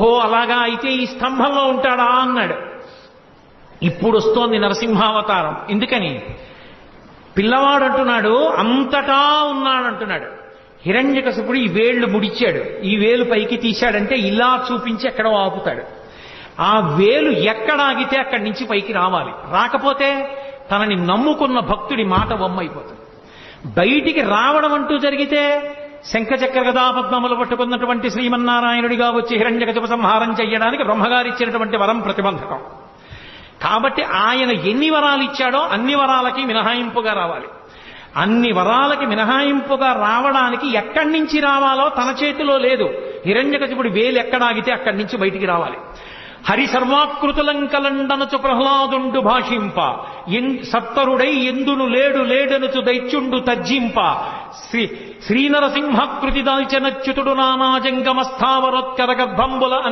ఓ అలాగా అయితే ఈ స్తంభంలో ఉంటాడా అన్నాడు. ఇప్పుడు వస్తోంది నరసింహావతారం. ఎందుకని? పిల్లవాడు అంటున్నాడు అంతటా ఉన్నాడంటున్నాడు. హిరణ్యకశిపుడు ఈ వేళ్లు ముడిచాడు, ఈ వేలు పైకి తీశాడంటే ఇలా చూపించి ఎక్కడో ఆపుతాడు. ఆ వేలు ఎక్కడ ఆగితే అక్కడి నుంచి పైకి రావాలి. రాకపోతే తనని నమ్ముకున్న భక్తుడి మాట వమ్మైపోతుంది. బయటికి రావడం అంటూ జరిగితే శంఖచక్ర గదా పద్మములు పట్టుకున్నటువంటి శ్రీమన్నారాయణుడిగా వచ్చి హిరణ్యకశిప సంహారం చెయ్యడానికి బ్రహ్మగారిచ్చినటువంటి వరం ప్రతిబంధకం. కాబట్టి ఆయన ఎన్ని వరాలు ఇచ్చాడో అన్ని వరాలకి మినహాయింపుగా రావాలి. అన్ని వరాలకి మినహాయింపుగా రావడానికి ఎక్కడి నుంచి రావాలో తన చేతిలో లేదు. హిరణ్యకశిపుడి వేలు ఎక్కడాగితే అక్కడి నుంచి బయటికి రావాలి. హరి సర్వాకృతులంకలండనచు ప్రహ్లాదుండు భాషింప, సత్తరుడై ఎందును లేడు లేడనుచు దైత్యుండు తర్జింప, శ్రీనరసింహకృతి దాల్చనచ్యుతుడు నానాజంగమ స్థావరోత్కర గర్భంబుల